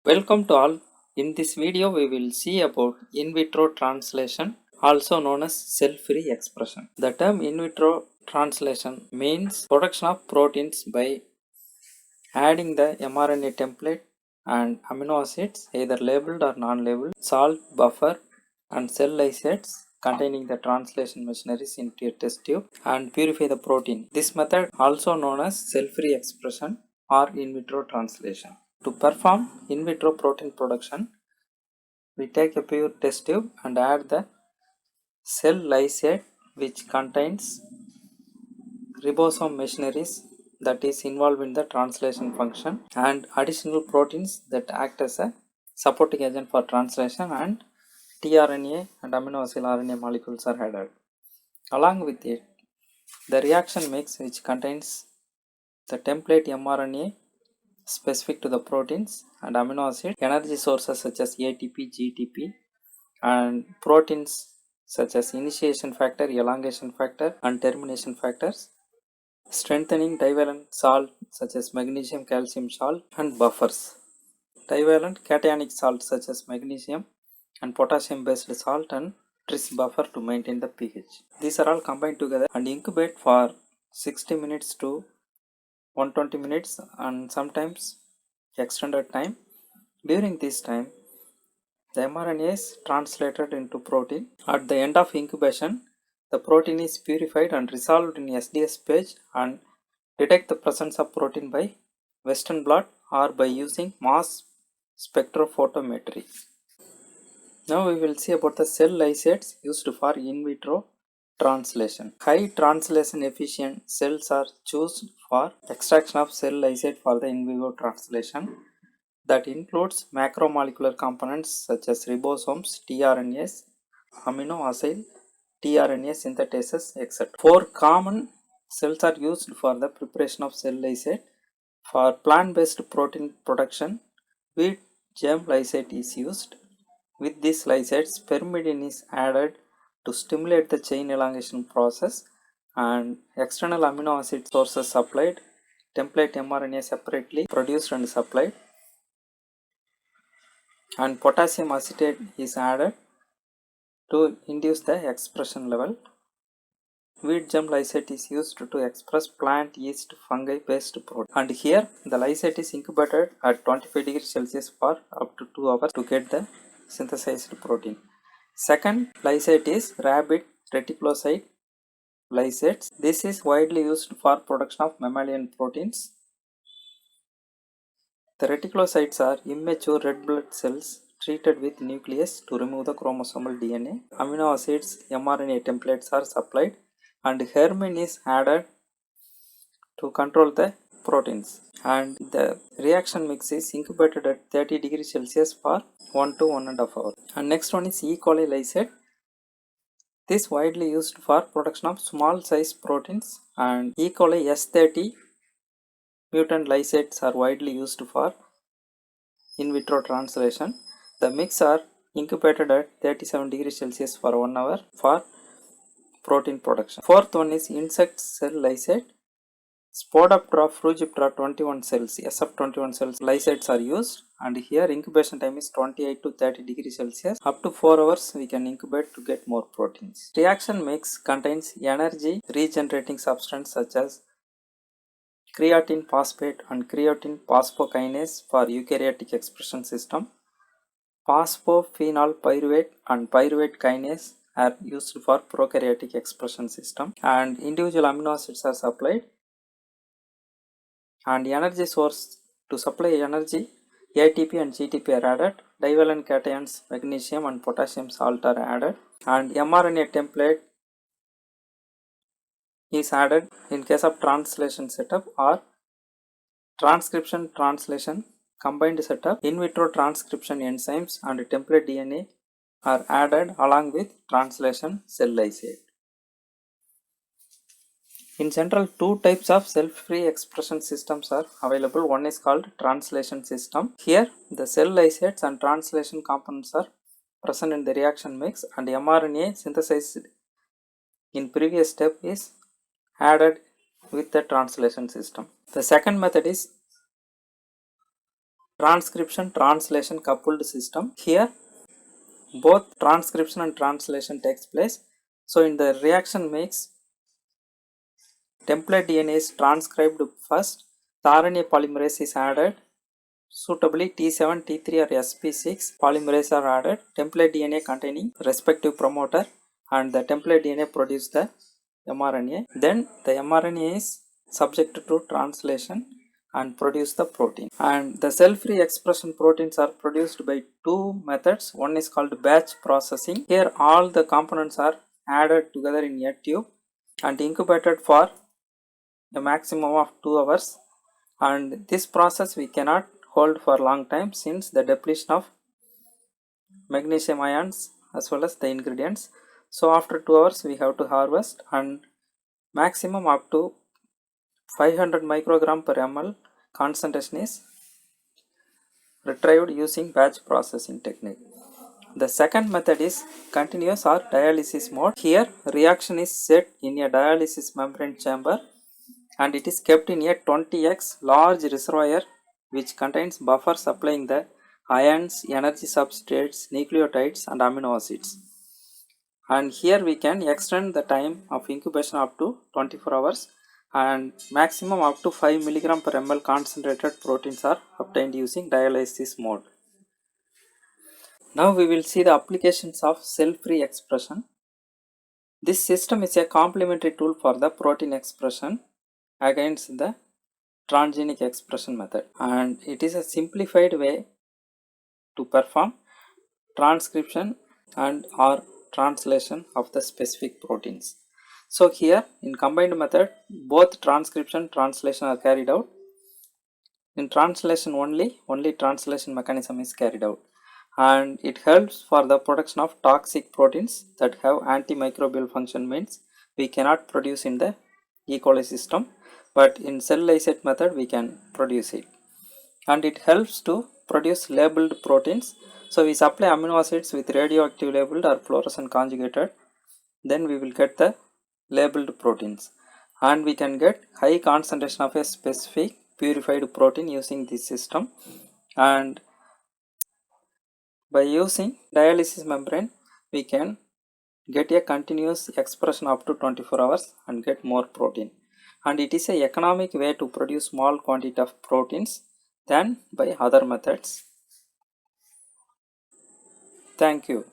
Welcome to all. In this video we will see about in vitro translation, also known as cell-free expression. The term in vitro translation means production of proteins by adding the mRNA template and amino acids either labeled or non-labeled, salt, buffer and cell lysates containing the translation machineries into a test tube and purify the protein. This method also known as cell-free expression or in vitro translation. To perform in vitro protein production, we take a pure test tube and add the cell lysate which contains ribosome machineries that is involved in the translation function and additional proteins that act as a supporting agent for translation, and tRNA and amino acid RNA molecules are added. Along with it, the reaction mix which contains the template mRNA specific to the proteins and amino acid, energy sources such as ATP, GTP, and proteins such as initiation factor, elongation factor, and termination factors, strengthening divalent salt such as magnesium, calcium salt, and buffers, divalent cationic salt such as magnesium and potassium based salt, and tris buffer to maintain the pH. These are all combined together and incubate for 60 minutes to 120 minutes and sometimes extended time. During this time, the mRNA is translated into protein. At the end of incubation, the protein is purified and resolved in SDS page and detect the presence of protein by Western blot or by using mass spectrophotometry. Now we will see about the cell lysates used for in vitro translation. High translation efficient cells are chosen for extraction of cell lysate for the in vivo translation. That includes macromolecular components such as ribosomes, tRNAs, amino acid, tRNA synthetases, etc. Four common cells are used for the preparation of cell lysate. For plant-based protein production, wheat germ lysate is used. With this lysate, spermidine is added to stimulate the chain elongation process, and external amino acid sources supplied, template mRNA separately produced and supplied, and potassium acetate is added to induce the expression level. Wheat germ lysate is used to express plant yeast fungi based protein, and here the lysate is incubated at 25 degrees Celsius for up to 2 hours to get the synthesized protein. Second lysate is rabbit reticulocyte lysates. This is widely used for production of mammalian proteins. The reticulocytes are immature red blood cells treated with nuclease to remove the chromosomal DNA. Amino acids, mRNA templates are supplied and hermine is added to control the proteins. And the reaction mix is incubated at 30 degrees Celsius for 1 to 1.5 hours. And next one is E. coli lysate. This widely used for production of small size proteins, and E. coli S30 mutant lysates are widely used for in vitro translation. The mix are incubated at 37 degrees Celsius for 1 hour for protein production. Fourth one is insect cell lysate. Spodoptera frugiptera 21 cells, SF21 cells lysates are used, and here incubation time is 28 to 30 degrees Celsius. Up to 4 hours we can incubate to get more proteins. Reaction mix contains energy regenerating substance such as creatine phosphate and creatine phosphokinase for eukaryotic expression system. Phosphophenol pyruvate and pyruvate kinase are used for prokaryotic expression system, and individual amino acids are supplied. And energy source to supply energy, ATP and GTP are added, divalent cations magnesium and potassium salt are added, and mRNA template is added in case of translation setup or transcription translation combined setup. In vitro transcription enzymes and template DNA are added along with translation cell lysate. In general, two types of cell-free expression systems are available. One is called translation system. Here, the cell lysates and translation components are present in the reaction mix, and mRNA synthesized in previous step is added with the translation system. The second method is transcription translation coupled system. Here both transcription and translation takes place. So in the reaction mix, template DNA is transcribed first, the RNA polymerase is added, suitably T7, T3 or sp6 polymerase are added, template DNA containing respective promoter, and the template DNA produce the mRNA. Then the mRNA is subjected to translation and produce the protein. And the cell-free expression proteins are produced by two methods. One is called batch processing. Here all the components are added together in a tube and incubated for a maximum of 2 hours. And this process we cannot hold for a long time since the depletion of magnesium ions as well as the ingredients. So after 2 hours we have to harvest, and maximum up to 500 microgram per ml concentration is retrieved using batch processing technique. The second method is continuous or dialysis mode. Here reaction is set in a dialysis membrane chamber and it is kept in a 20x large reservoir which contains buffer supplying the ions, energy substrates, nucleotides and amino acids. And here we can extend the time of incubation up to 24 hours and maximum up to 5 mg per ml concentrated proteins are obtained using dialysis mode. Now we will see the applications of cell-free expression. This system is a complementary tool for the protein expression against the transgenic expression method, and it is a simplified way to perform transcription and or translation of the specific proteins. So here in combined method both transcription translation are carried out. In translation only translation mechanism is carried out, and it helps for the production of toxic proteins that have antimicrobial function, means we cannot produce in the E. coli system, but in cell lysate method we can produce it. And it helps to produce labeled proteins. So we supply amino acids with radioactive labeled or fluorescent conjugated, then we will get the labeled proteins, and we can get high concentration of a specific purified protein using this system. And by using dialysis membrane we can get a continuous expression up to 24 hours and get more protein, and it is a economic way to produce small quantity of proteins than by other methods. Thank you.